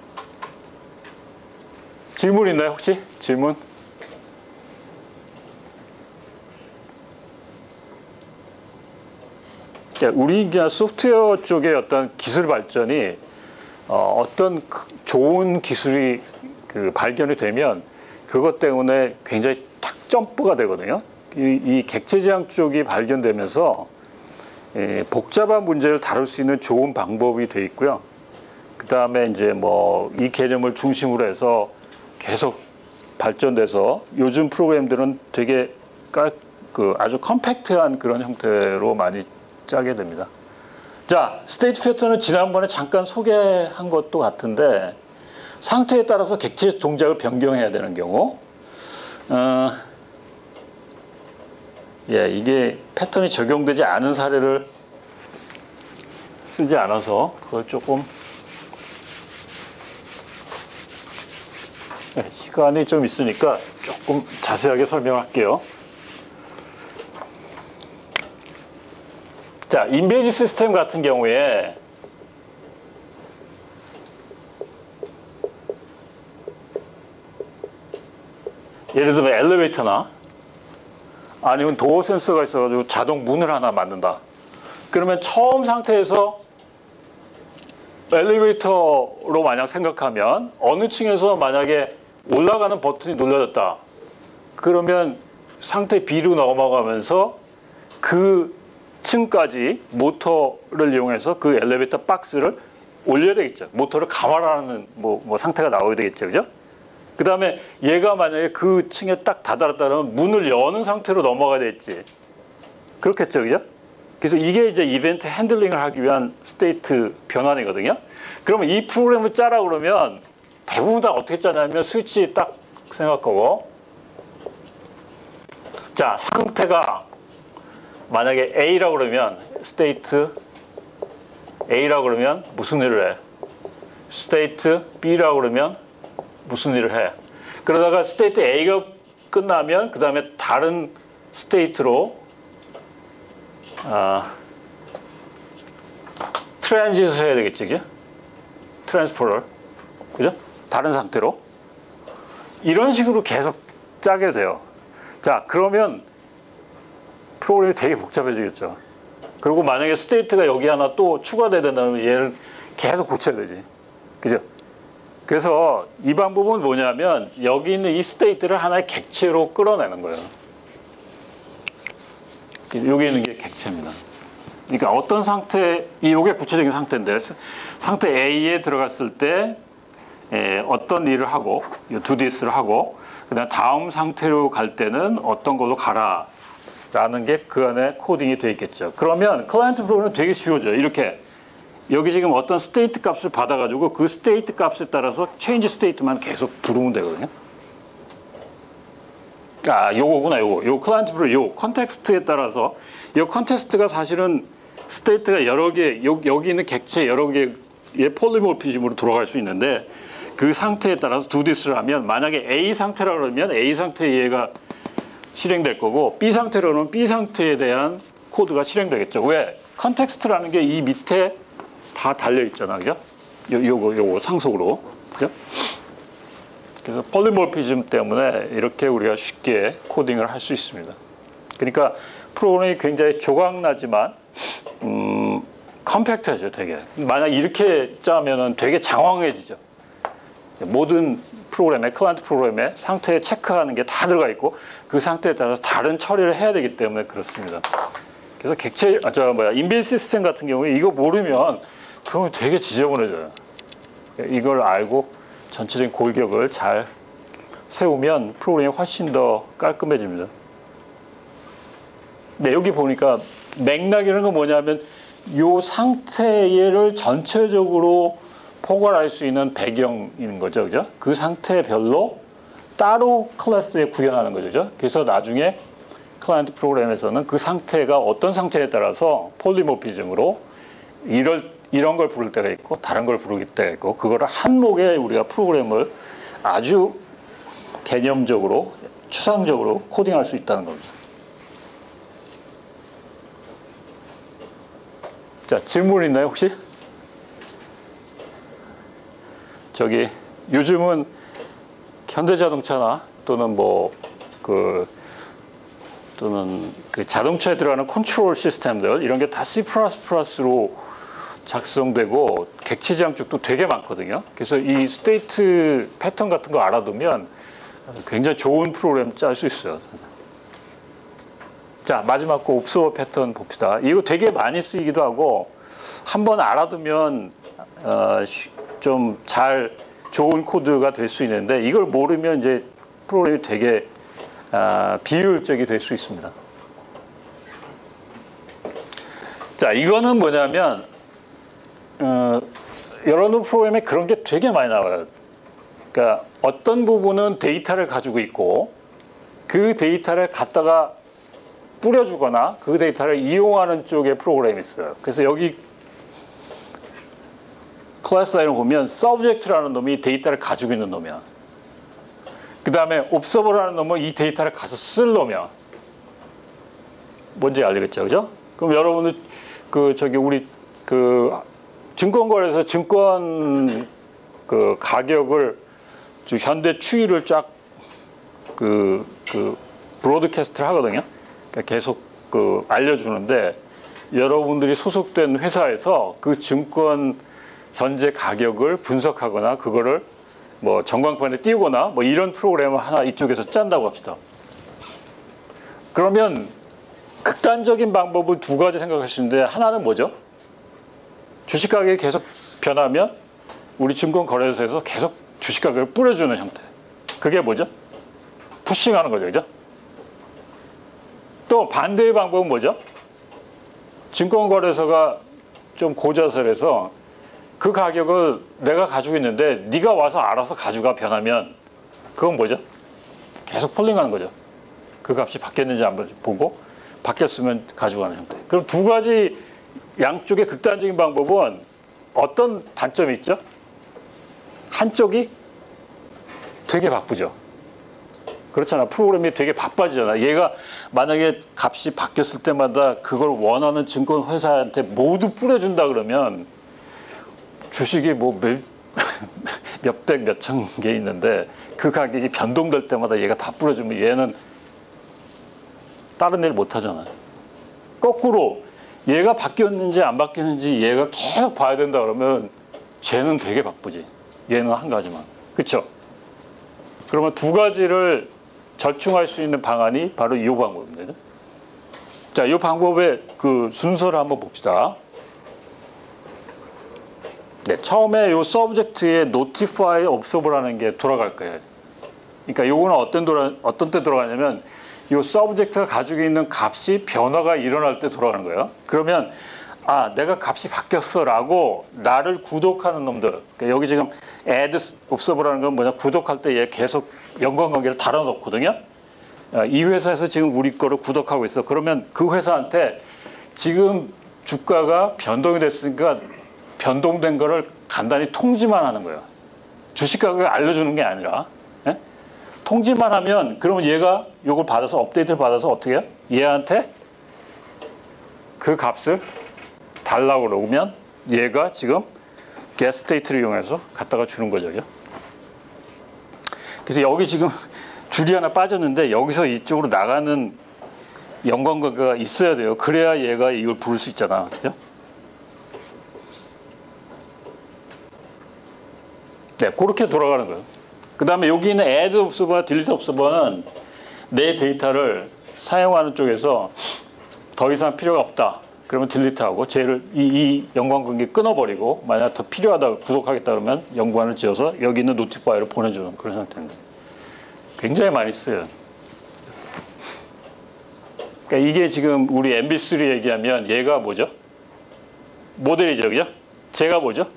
질문 있나요, 혹시? 질문? 우리 그냥 소프트웨어 쪽의 어떤 기술 발전이 어떤 좋은 기술이 그 발견이 되면 그것 때문에 굉장히 탁 점프가 되거든요. 이 객체 지향 쪽이 발견되면서 복잡한 문제를 다룰 수 있는 좋은 방법이 돼 있고요. 그 다음에 이제 뭐 이 개념을 중심으로 해서 계속 발전돼서 요즘 프로그램들은 되게 아주 컴팩트한 그런 형태로 많이 짜게 됩니다. 자, 스테이트 패턴은 지난번에 잠깐 소개한 것도 같은데 상태에 따라서 객체 동작을 변경해야 되는 경우 예, 이게 패턴이 적용되지 않은 사례를 쓰지 않아서 그걸 조금 네, 시간이 좀 있으니까 조금 자세하게 설명할게요. 자, 인베이드 시스템 같은 경우에 예를 들면 엘리베이터나 아니면 도어 센서가 있어가지고 자동 문을 하나 만든다. 그러면 처음 상태에서 엘리베이터로 만약 생각하면 어느 층에서 만약에 올라가는 버튼이 눌러졌다. 그러면 상태 B로 넘어가면서 그 층까지 모터를 이용해서 그 엘리베이터 박스를 올려야 되겠죠. 모터를 감화하는 뭐 상태가 나와야 되겠죠. 그죠? 그 다음에 얘가 만약에 그 층에 딱 다다랐다면 문을 여는 상태로 넘어가야 됐지. 그렇겠죠, 그죠? 그래서 이게 이제 이벤트 핸들링을 하기 위한 스테이트 변환이거든요. 그러면 이 프로그램을 짜라 그러면 대부분 다 어떻게 짜냐면 스위치 딱 생각하고, 자, 상태가 만약에 A라고 그러면 스테이트 A라고 그러면 무슨 일을 해? 스테이트 B라고 그러면 무슨 일을 해? 그러다가 스테이트 A가 끝나면 그 다음에 다른 스테이트로 트랜짓을 해야 되겠지, 그죠? 트랜스포를, 그죠? 다른 상태로 이런 식으로 계속 짜게 돼요. 자, 그러면 프로그램이 되게 복잡해지겠죠. 그리고 만약에 스테이트가 여기 하나 또 추가돼야 된다면 얘를 계속 고쳐야 되지, 그죠? 그래서 이 방법은 뭐냐면 여기 있는 이 스테이트를 하나의 객체로 끌어내는 거예요. 여기 있는 게 객체입니다. 그러니까 어떤 상태, 이게 구체적인 상태인데, 상태 A에 들어갔을 때 어떤 일을 하고, do this를 하고, 그다음 다음 상태로 갈 때는 어떤 걸로 가라 라는 게 그 안에 코딩이 되어 있겠죠. 그러면 클라이언트 프로그램은 되게 쉬워져요. 이렇게 여기 지금 어떤 스테이트 값을 받아가지고 그 스테이트 값에 따라서 체인지 스테이트만 계속 부르면 되거든요. 요거구나, 요 클라이언트 프로그램, 요 컨텍스트에 따라서, 이 컨텍스트가 사실은 스테이트가 여러 개, 여기 있는 객체 여러 개의 폴리모피즘으로 돌아갈 수 있는데, 그 상태에 따라서 do this를 하면 만약에 A 상태라 그러면 A 상태의 얘가 실행될 거고, B 상태로 그러면 B 상태에 대한 코드가 실행되겠죠. 왜? 컨텍스트라는 게 이 밑에 다 달려 있잖아, 그죠? 요거 상속으로, 그죠? 그래서 폴리모피즘 때문에 이렇게 우리가 쉽게 코딩을 할 수 있습니다. 그러니까 프로그램이 굉장히 조각나지만 컴팩트하죠, 되게. 만약 이렇게 짜면은 되게 장황해지죠. 모든 프로그램에, 클라이언트 프로그램에 상태에 체크하는 게 다 들어가 있고 그 상태에 따라서 다른 처리를 해야 되기 때문에 그렇습니다. 그래서 객체, 인빌 시스템 같은 경우에 이거 모르면 프로그램이 되게 지저분해져요. 이걸 알고 전체적인 골격을 잘 세우면 프로그램이 훨씬 더 깔끔해집니다. 네, 여기 보니까 맥락이라는 건 뭐냐면 이 상태를 전체적으로 포괄할 수 있는 배경인 거죠, 그죠? 그 상태별로 따로 클래스에 구현하는 거죠. 그래서 나중에 클라이언트 프로그램에서는 그 상태가 어떤 상태에 따라서 폴리모피즘으로 이런 걸 부를 때가 있고 다른 걸 부를 때가 있고, 그거를 한목에 우리가 프로그램을 아주 개념적으로 추상적으로 코딩할 수 있다는 겁니다. 자, 질문 있나요, 혹시? 요즘은 현대자동차나 또는 또는 그 자동차에 들어가는 컨트롤 시스템들, 이런 게 다 C++로 작성되고 객체 지향쪽도 되게 많거든요. 그래서 이 스테이트 패턴 같은 거 알아두면 굉장히 좋은 프로그램 짤 수 있어요. 자, 마지막 거 옵서버 패턴 봅시다. 이거 되게 많이 쓰이기도 하고 한번 알아두면 좀 좋은 코드가 될 수 있는데, 이걸 모르면 이제 프로그램이 되게 비효율적이 될 수 있습니다. 자, 이거는 뭐냐면 여러분 프로그램에 그런 게 되게 많이 나와요. 그러니까 어떤 부분은 데이터를 가지고 있고 그 데이터를 갖다가 뿌려주거나 그 데이터를 이용하는 쪽의 프로그램이 있어요. 그래서 여기 클래스 라인을 보면 subject라는 놈이 데이터를 가지고 있는 놈이야. 그 다음에 observer라는 놈은 이 데이터를 가서 쓸 놈이야. 뭔지 알겠죠, 그죠? 그럼 여러분은 우리 증권거래에서 증권 가격을 현대 추이를 쫙 브로드캐스트를 하거든요. 그러니까 계속 알려주는데, 여러분들이 소속된 회사에서 그 증권 현재 가격을 분석하거나 그거를 전광판에 띄우거나 이런 프로그램을 하나 이쪽에서 짠다고 합시다. 그러면 극단적인 방법을 두 가지 생각할 수 있는데, 하나는 뭐죠? 주식 가격이 계속 변하면 우리 증권 거래소에서 계속 주식 가격을 뿌려주는 형태. 그게 뭐죠? 푸싱하는 거죠. 그죠? 또 반대의 방법은 뭐죠? 증권거래소가 좀 고자설해서 그 가격을 내가 가지고 있는데 네가 와서 알아서 가져가 변하면 그건 뭐죠? 계속 폴링하는 거죠. 그 값이 바뀌었는지 한번 보고 바뀌었으면 가져가는 형태. 그럼 두 가지 양쪽의 극단적인 방법은 어떤 단점이 있죠? 한쪽이 되게 바쁘죠. 그렇잖아. 프로그램이 되게 바빠지잖아. 얘가 만약에 값이 바뀌었을 때마다 그걸 원하는 증권회사한테 모두 뿌려준다 그러면 주식이 뭐 몇백, 몇천 개 있는데 그 가격이 변동될 때마다 얘가 다 뿌려주면 얘는 다른 일 못 하잖아요. 거꾸로 얘가 바뀌었는지 안 바뀌었는지 얘가 계속 봐야 된다 그러면 쟤는 되게 바쁘지. 얘는 한 가지만. 그렇죠? 그러면 두 가지를 절충할 수 있는 방안이 바로 이 방법입니다. 자, 이 방법의 그 순서를 한번 봅시다. 네, 처음에 이 서브젝트에 notify observer라는 게 돌아갈 거예요. 그러니까 요거는 어떤 때 돌아가냐면 이 서브젝트가 가지고 있는 값이 변화가 일어날 때 돌아가는 거예요. 그러면 아, 내가 값이 바뀌었어라고 나를 구독하는 놈들. 그러니까 여기 지금 add observer라는 건 뭐냐? 구독할 때 얘 계속 연관관계를 달아놓거든요. 이 회사에서 지금 우리 거를 구독하고 있어. 그러면 그 회사한테 지금 주가가 변동이 됐으니까 변동된 거를 간단히 통지만 하는 거예요. 주식 가격을 알려주는 게 아니라. 예? 통지만 하면 그러면 얘가 이걸 받아서 업데이트를 받아서 어떻게 해요? 얘한테 그 값을 달라고 그러면 얘가 지금 getState를 이용해서 갖다가 주는 거죠. 그래서 여기 지금 줄이 하나 빠졌는데 여기서 이쪽으로 나가는 연관관계가 있어야 돼요. 그래야 얘가 이걸 부를 수 있잖아. 그죠? 네, 그렇게 돌아가는 거예요. 그 다음에 여기 있는 add observer, delete observer는 내 데이터를 사용하는 쪽에서 더 이상 필요가 없다. 그러면 딜리트하고 쟤를 이 연관관계 끊어버리고 만약 더 필요하다 구독하겠다 그러면 연관을 지어서 여기 있는 노티파이를 보내주는 그런 상태입니다. 굉장히 많이 써요. 그러니까 이게 지금 우리 MB3 얘기하면 얘가 뭐죠? 모델이죠, 그죠? 쟤가 뭐죠?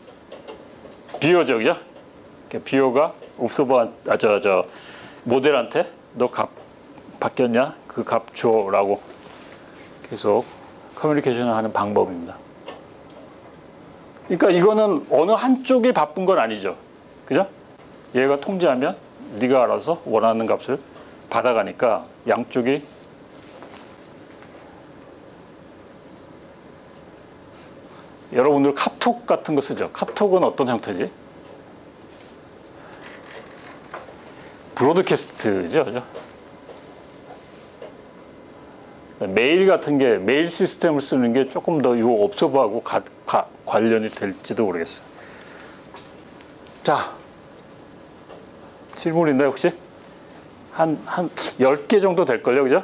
비오죠, 그죠? 그러니까 비오가 옵서버 모델한테 너 값 바뀌었냐? 그 값 줘라고 계속 커뮤니케이션을 하는 방법입니다. 그러니까 이거는 어느 한쪽이 바쁜 건 아니죠. 그죠? 얘가 통지하면 네가 알아서 원하는 값을 받아가니까 양쪽이 여러분들 카톡 같은 거 쓰죠. 카톡은 어떤 형태지? 브로드캐스트죠. 그죠? 메일 같은 게 메일 시스템을 쓰는 게 조금 더 이 옵서버하고 관련이 될지도 모르겠어요. 자, 질문 있나요 혹시? 한 10개 정도 될걸요, 그죠?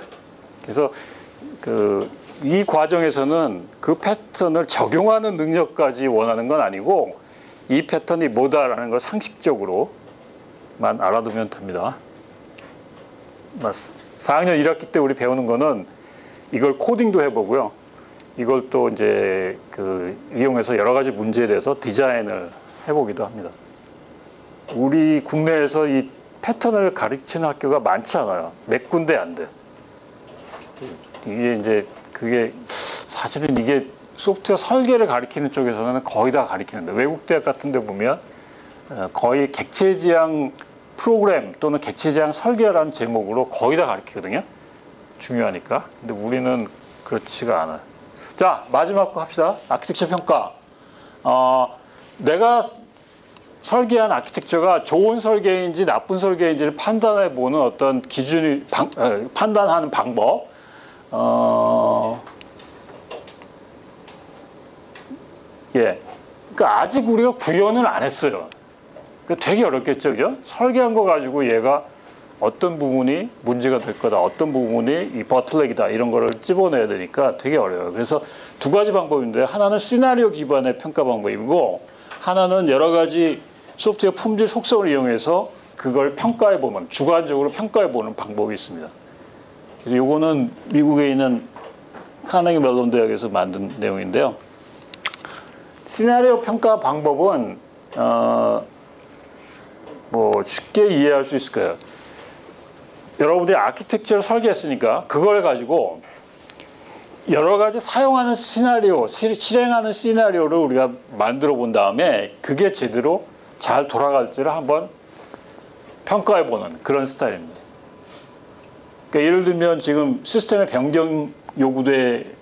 그래서 이 과정에서는 그 패턴을 적용하는 능력까지 원하는 건 아니고 이 패턴이 뭐다라는 걸 상식적으로만 알아두면 됩니다. 4학년 1학기 때 우리 배우는 거는 이걸 코딩도 해보고요. 이걸 또 이제 이용해서 여러 가지 문제에 대해서 디자인을 해보기도 합니다. 우리 국내에서 이 패턴을 가르치는 학교가 많지 않아요. 몇 군데 안 돼. 이게 이제 그게 사실은 이게 소프트웨어 설계를 가르치는 쪽에서는 거의 다 가르치는데 외국 대학 같은 데 보면 거의 객체지향 프로그램 또는 객체지향 설계라는 제목으로 거의 다 가르치거든요. 중요하니까. 근데 우리는 그렇지가 않아요. 자, 마지막 거 합시다. 아키텍처 평가. 내가 설계한 아키텍처가 좋은 설계인지 나쁜 설계인지를 판단해 보는 어떤 기준이 판단하는 방법. 예. 그러니까 아직 우리가 구현을 안 했어요. 그러니까 되게 어렵겠죠, 그죠? 설계한 거 가지고 얘가 어떤 부분이 문제가 될 거다, 어떤 부분이 이 버틀렉이다 이런 거를 찝어내야 되니까 되게 어려워요. 그래서 두 가지 방법인데 하나는 시나리오 기반의 평가 방법이고 하나는 여러 가지 소프트웨어 품질 속성을 이용해서 그걸 평가해 보면 주관적으로 평가해 보는 방법이 있습니다. 그래서 요거는 미국에 있는 카네기 멜론 대학에서 만든 내용인데요. 시나리오 평가 방법은 뭐 쉽게 이해할 수 있을 거예요. 여러분들이 아키텍처를 설계했으니까 그걸 가지고 여러 가지 사용하는 시나리오, 실행하는 시나리오를 우리가 만들어 본 다음에 그게 제대로 잘 돌아갈지를 한번 평가해 보는 그런 스타일입니다. 그러니까 예를 들면 지금 시스템의 변경 요구될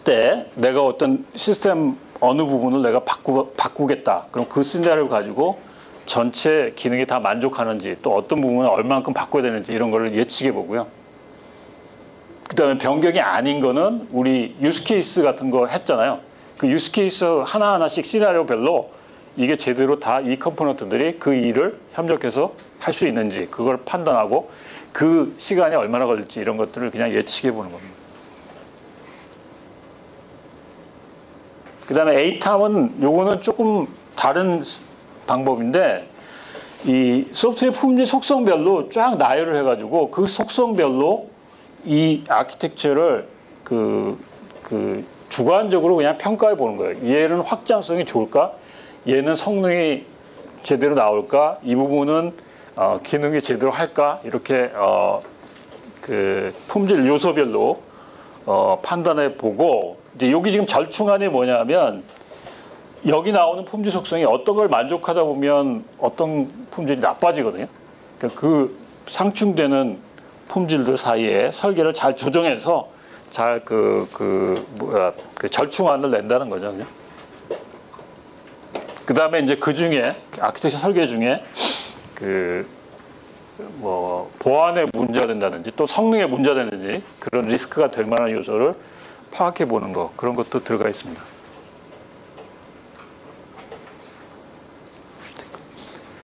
때 내가 어떤 시스템 어느 부분을 내가 바꾸겠다. 그럼 그 시나리오를 가지고 전체 기능이 다 만족하는지 또 어떤 부분을 얼만큼 바꿔야 되는지 이런 거를 예측해 보고요. 그 다음에 변경이 아닌 거는 우리 유스케이스 같은 거 했잖아요. 그 유스케이스 하나하나씩 시나리오별로 이게 제대로 다 이 컴포넌트들이 그 일을 협력해서 할 수 있는지 그걸 판단하고 그 시간이 얼마나 걸릴지 이런 것들을 그냥 예측해 보는 겁니다. 그 다음에 ATAM은 요거는 조금 다른 방법인데 이 소프트웨어 품질 속성별로 쫙 나열을 해가지고 그 속성별로 이 아키텍처를 그 주관적으로 그냥 평가해 보는 거예요. 얘는 확장성이 좋을까? 얘는 성능이 제대로 나올까? 이 부분은 기능이 제대로 할까? 이렇게 그 품질 요소별로 판단해 보고 이제 여기 지금 절충안이 뭐냐면 여기 나오는 품질 속성이 어떤 걸 만족하다 보면 어떤 품질이 나빠지거든요. 그러니까 그 상충되는 품질들 사이에 설계를 잘 조정해서 잘 그 절충안을 낸다는 거죠. 그 다음에 이제 그 중에 아키텍처 설계 중에 뭐 보안에 문제가 된다든지 또 성능에 문제가 되는지 그런 리스크가 될 만한 요소를 파악해 보는 거 그런 것도 들어가 있습니다.